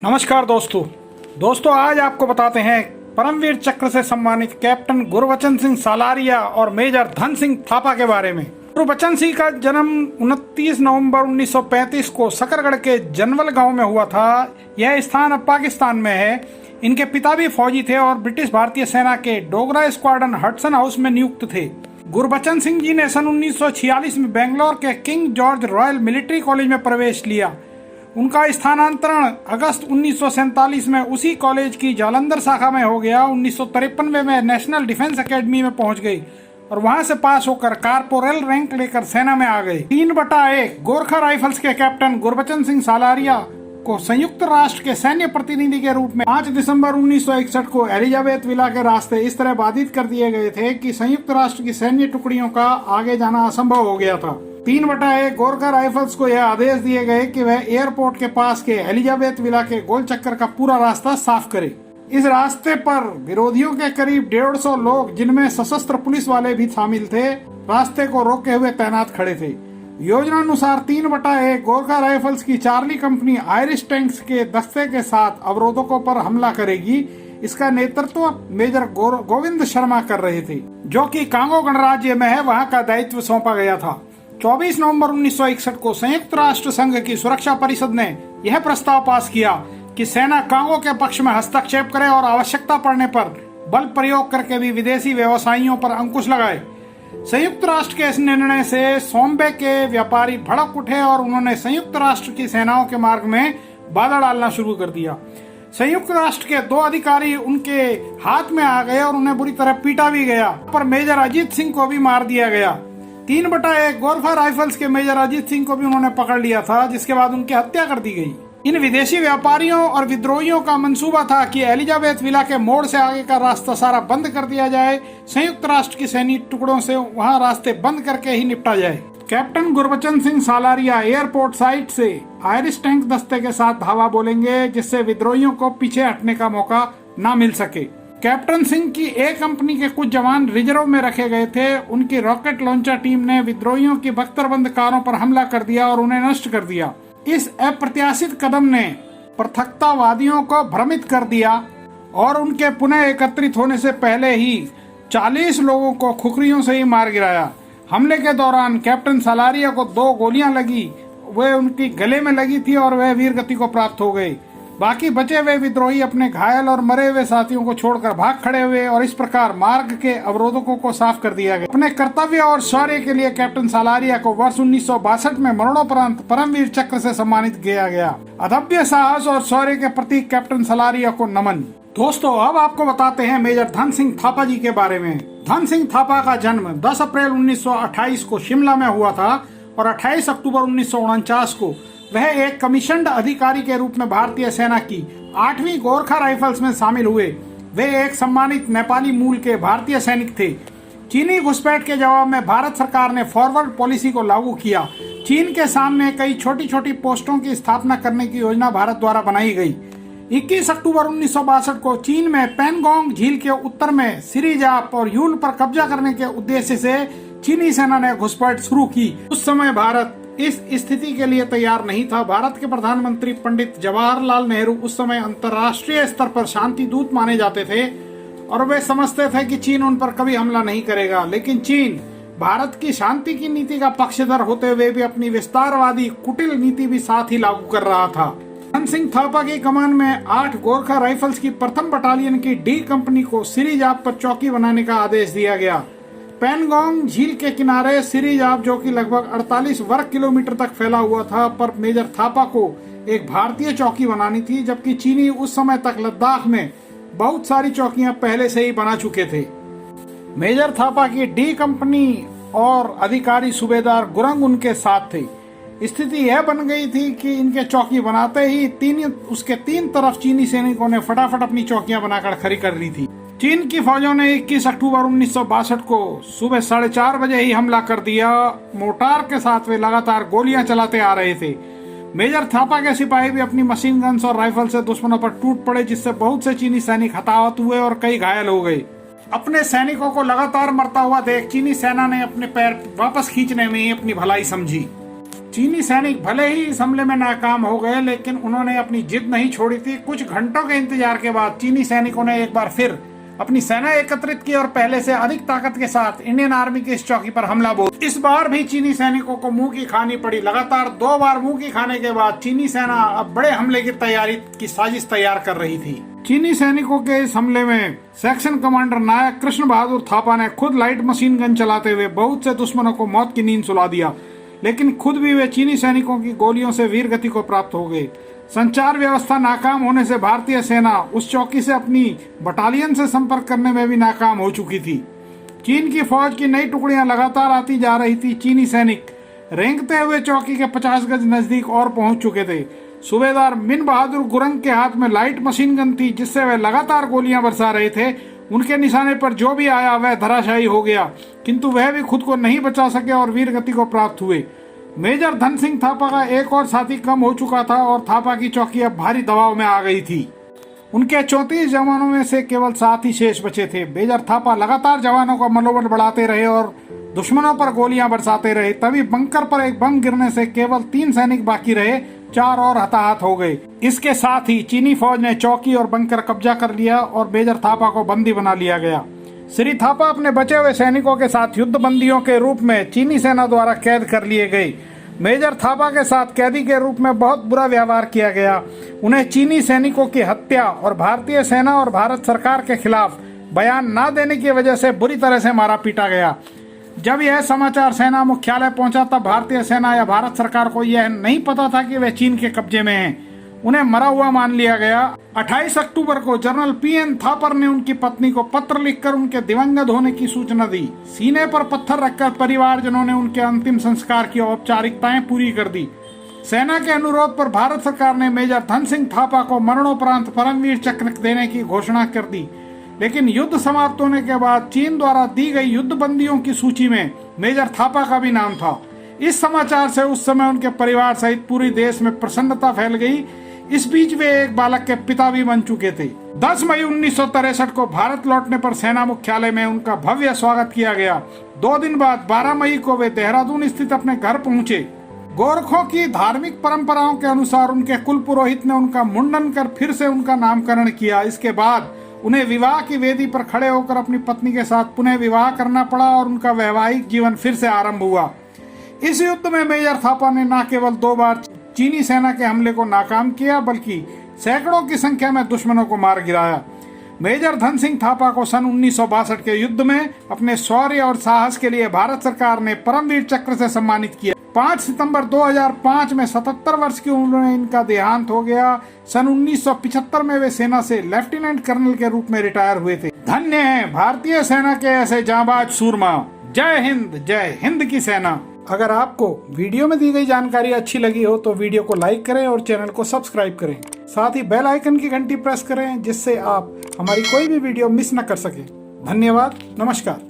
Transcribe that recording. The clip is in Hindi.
नमस्कार दोस्तों आज आपको बताते हैं परमवीर चक्र से सम्मानित कैप्टन गुरबचन सिंह सालारिया और मेजर धन सिंह थापा के बारे में। गुरबचन सिंह का जन्म 29 नवंबर 1935 को सकरगढ़ के जनवल गांव में हुआ था। यह स्थान अब पाकिस्तान में है। इनके पिता भी फौजी थे और ब्रिटिश भारतीय सेना के डोगरा स्क्वाड्रन हडसन हाउस में नियुक्त थे। गुरबचन सिंह जी ने सन 1946 में बेंगलोर के king George royal military college में प्रवेश लिया। उनका स्थानांतरण अगस्त 1947 में उसी कॉलेज की जालंधर शाखा में हो गया। 1953 में नेशनल डिफेंस एकेडमी में पहुंच गई और वहां से पास होकर कारपोरल रैंक लेकर सेना में आ गए। 3/1 गोरखा राइफल्स के कैप्टन गुरबचन सिंह सालारिया को संयुक्त राष्ट्र के सैन्य प्रतिनिधि के रूप में 5 दिसंबर 1961 को एलिजाबेथ विला के रास्ते इस तरह बाधित कर दिए गए थे कि संयुक्त राष्ट्र की सैन्य टुकड़ियों का आगे जाना असंभव हो गया था। 3/1 गोरखा राइफल्स को यह आदेश दिए गए कि वह एयरपोर्ट के पास के एलिजाबेथ विला के गोल चक्कर का पूरा रास्ता साफ करे। इस रास्ते पर विरोधियों के करीब 150 लोग, जिनमें सशस्त्र पुलिस वाले भी शामिल थे, रास्ते को रोके हुए तैनात खड़े थे। योजना अनुसार 3/1 गोरखा राइफल्स की चार्ली कंपनी आयरिश टैंक्स के दस्ते के साथ अवरोधकों पर हमला करेगी। इसका नेतृत्व मेजर गोविंद शर्मा कर रहे थे, जो कि कांगो गणराज्य में है, वहां का दायित्व सौंपा गया था। 24 नवंबर 1961 को संयुक्त राष्ट्र संघ की सुरक्षा परिषद ने यह प्रस्ताव पास किया कि सेना कांगो के पक्ष में हस्तक्षेप करे और आवश्यकता पड़ने पर बल प्रयोग करके भी विदेशी व्यवसायियों पर अंकुश लगाए। संयुक्त राष्ट्र के इस निर्णय से सॉम्बे के व्यापारी भड़क उठे और उन्होंने संयुक्त राष्ट्र की सेनाओं के मार्ग में बाधा डालना शुरू कर दिया। संयुक्त राष्ट्र के 2 अधिकारी उनके हाथ में आ गए और उन्हें बुरी तरह पीटा भी गया, पर मेजर अजीत सिंह को भी मार दिया गया। 3/1 गोरखा राइफल्स के मेजर अजीत सिंह को भी उन्होंने पकड़ लिया था, जिसके बाद उनकी हत्या कर दी गई। इन विदेशी व्यापारियों और विद्रोहियों का मंसूबा था कि एलिजाबेथ विला के मोड़ से आगे का रास्ता सारा बंद कर दिया जाए। संयुक्त राष्ट्र की सैनिक टुकड़ों से वहां रास्ते बंद करके ही निपटा जाए। Captain Gurbachan Singh Salaria airport site से आयरिश टैंक दस्ते के साथ धावा बोलेंगे, जिससे विद्रोहियों को पीछे हटने का मौका न मिल सके। कैप्टन सिंह की ए कंपनी के कुछ जवान रिजर्व में रखे गए थे। उनकी रॉकेट लॉन्चर टीम ने विद्रोहियों की बख्तरबंद कारों पर हमला कर दिया और उन्हें नष्ट कर दिया। इस अप्रत्याशित कदम ने पृथकतावादियों को भ्रमित कर दिया और उनके पुनः एकत्रित होने से पहले ही 40 लोगों को खुखरियों से ही मार गिराया। हमले के दौरान कैप्टन सालारिया को 2 गोलियां लगी, वे उनकी गले में लगी थी और वह वीरगति को प्राप्त हो गए। बाकी बचे हुए विद्रोही अपने घायल और मरे हुए साथियों को छोड़कर भाग खड़े हुए और इस प्रकार मार्ग के अवरोधकों को साफ कर दिया गया। अपने कर्तव्य और शौर्य के लिए कैप्टन सालारिया को वर्ष 1962 में मरणोपरांत परमवीर चक्र से सम्मानित किया गया। अदम्य साहस और शौर्य के प्रतीक कैप्टन सालारिया को नमन। दोस्तों अब आपको बताते हैं मेजर धन सिंह थापा जी के बारे में। धन सिंह थापा का जन्म 10 अप्रैल 1928 को शिमला में हुआ था और 28 अक्टूबर 1949 को वह एक कमीशन्ड अधिकारी के रूप में भारतीय सेना की 8वीं गोरखा राइफल्स में शामिल हुए। वे एक सम्मानित नेपाली मूल के भारतीय सैनिक थे। चीनी घुसपैठ के जवाब में भारत सरकार ने फॉरवर्ड पॉलिसी को लागू किया। चीन के सामने कई छोटी छोटी पोस्टों की स्थापना करने की योजना भारत द्वारा बनाई गई। 21 अक्टूबर 1962 को चीन में पैनगोंग झील के उत्तर में सिरिजाप और यूल पर कब्जा करने के उद्देश्य से चीनी सेना ने घुसपैठ शुरू की। उस समय भारत इस स्थिति के लिए तैयार नहीं था। भारत के प्रधानमंत्री पंडित जवाहरलाल नेहरू उस समय अंतर्राष्ट्रीय स्तर पर शांति दूत माने जाते थे और वे समझते थे कि चीन उन पर कभी हमला नहीं करेगा। लेकिन चीन भारत की शांति की नीति का पक्षधर होते हुए भी अपनी विस्तारवादी कुटिल नीति भी साथ ही लागू कर रहा था। धन सिंह थापा की कमान में 8 गोरखा राइफल्स की प्रथम बटालियन की डी कंपनी को सिरिजाप पर चौकी बनाने का आदेश दिया गया। पैनगोंग झील के किनारे सिरिजाप, जो कि लगभग 48 वर्ग किलोमीटर तक फैला हुआ था, पर मेजर थापा को एक भारतीय चौकी बनानी थी, जबकि चीनी उस समय तक लद्दाख में बहुत सारी चौकियां पहले से ही बना चुके थे। मेजर थापा की डी कंपनी और अधिकारी सूबेदार गुरंग उनके साथ थे। स्थिति यह बन गई थी कि इनके चौकी बनाते ही उसके 3 तरफ चीनी सैनिकों ने फटाफट अपनी चौकियां बनाकर खड़ी कर ली थी। चीन की फौजों ने 21 अक्टूबर 1962 को सुबह 4:30 बजे ही हमला कर दिया। मोर्टार के साथ वे लगातार गोलियां चलाते आ रहे थे। मेजर थापा के सिपाही भी अपनी मशीन गन्स और राइफल से दुश्मनों पर टूट पड़े, जिससे बहुत से चीनी सैनिक हताहत हुए और कई घायल हो गए। अपने सैनिकों को लगातार मरता हुआ देख चीनी सेना ने अपने पैर वापस खींचने में ही अपनी भलाई समझी। चीनी सैनिक भले ही इस हमले में नाकाम हो गए, लेकिन उन्होंने अपनी जिद नहीं छोड़ी थी। कुछ घंटों के इंतजार के बाद चीनी सैनिकों ने एक बार फिर अपनी सेना एकत्रित की और पहले से अधिक ताकत के साथ इंडियन आर्मी की इस चौकी पर हमला बोल। इस बार भी चीनी सैनिकों को मुंह की खानी पड़ी। लगातार 2 बार मुंह की खाने के बाद चीनी सेना अब बड़े हमले की तैयारी की साजिश तैयार कर रही थी। चीनी सैनिकों के इस हमले में सेक्शन कमांडर नायक कृष्ण बहादुर थापा ने खुद लाइट मशीन गन चलाते हुए बहुत से दुश्मनों को मौत की नींद सुला दिया, लेकिन खुद भी वे चीनी सैनिकों की गोलियों से वीरगति को प्राप्त हो गए। संचार व्यवस्था नाकाम होने से भारतीय सेना उस चौकी से अपनी बटालियन से संपर्क करने में भी नाकाम हो चुकी थी। चीन की फौज की नई टुकड़ियां लगातार आती जा रही थी। चीनी सैनिक रेंगते हुए चौकी के 50 गज नजदीक और पहुंच चुके थे। सूबेदार मिन बहादुर गुरंग के हाथ में लाइट मशीन गन थी, जिससे वे लगातार गोलियां बरसा रहे थे। उनके निशाने पर जो भी आया वह धराशायी हो गया, किंतु वह भी खुद को नहीं बचा सके और वीरगति को प्राप्त हुए। मेजर धन सिंह थापा का एक और साथी कम हो चुका था और थापा की चौकी अब भारी दबाव में आ गई थी। उनके 34 जवानों में से केवल 7 ही शेष बचे थे। मेजर थापा लगातार जवानों का मनोबल बढ़ाते रहे और दुश्मनों पर गोलियां बरसाते रहे। तभी बंकर पर एक बम गिरने से केवल 3 सैनिक बाकी रहे, 4 और हताहत हो गए। इसके साथ ही चीनी फौज ने चौकी और बंकर कब्जा कर लिया और मेजर थापा को बंदी बना लिया गया। श्री थापा अपने बचे हुए सैनिकों के साथ युद्ध बंदियों के रूप में चीनी सेना द्वारा कैद कर लिए गए। मेजर थापा के साथ कैदी के रूप में बहुत बुरा व्यवहार किया गया। उन्हें चीनी सैनिकों की हत्या और भारतीय सेना और भारत सरकार के खिलाफ बयान न देने की वजह से बुरी तरह से मारा पीटा गया। जब यह समाचार सेना मुख्यालय पहुंचा तब भारतीय सेना या भारत सरकार को यह नहीं पता था कि वे चीन के कब्जे में हैं। उन्हें मरा हुआ मान लिया गया। 28 अक्टूबर को जनरल पीएन थापर ने उनकी पत्नी को पत्र लिखकर उनके दिवंगत होने की सूचना दी। सीने पर पत्थर रखकर परिवारजनों ने उनके अंतिम संस्कार की औपचारिकताएं पूरी कर दी। सेना के अनुरोध पर भारत सरकार ने मेजर धन सिंह थापा को मरणोपरांत परमवीर चक्र देने की घोषणा कर दी, लेकिन युद्ध समाप्त होने के बाद चीन द्वारा दी गई युद्ध बंदियों की सूची में मेजर थापा का भी नाम था। इस समाचार से उस समय उनके परिवार सहित पूरे देश में प्रसन्नता फैल गई। इस बीच वे एक बालक के पिता भी बन चुके थे। 10 मई 1963 को भारत लौटने पर सेना मुख्यालय में उनका भव्य स्वागत किया गया। 2 दिन बाद 12 मई को वे देहरादून स्थित अपने घर पहुंचे। गोरखों की धार्मिक परंपराओं के अनुसार उनके कुल पुरोहित ने उनका मुंडन कर फिर से उनका नामकरण किया। इसके बाद उन्हें विवाह की वेदी पर खड़े होकर अपनी पत्नी के साथ पुनः विवाह करना पड़ा और उनका वैवाहिक जीवन फिर से आरंभ हुआ। इस युद्ध में मेजर थापा ने न केवल 2 बार चीनी सेना के हमले को नाकाम किया, बल्कि सैकड़ों की संख्या में दुश्मनों को मार गिराया। मेजर धन सिंह थापा को सन 1962 के युद्ध में अपने शौर्य और साहस के लिए भारत सरकार ने परमवीर चक्र से सम्मानित किया। 5 सितंबर 2005 में 77 वर्ष की उम्र में इनका देहांत हो गया। सन 1975 में वे सेना से लेफ्टिनेंट कर्नल के रूप में रिटायर हुए थे। धन्य है भारतीय सेना के ऐसे जांबाज सूरमा। जय हिंद की सेना। अगर आपको वीडियो में दी गई जानकारी अच्छी लगी हो तो वीडियो को लाइक करें और चैनल को सब्सक्राइब करें। साथ ही बेल आइकन की घंटी प्रेस करें, जिससे आप हमारी कोई भी वीडियो मिस न कर सकें। धन्यवाद। नमस्कार।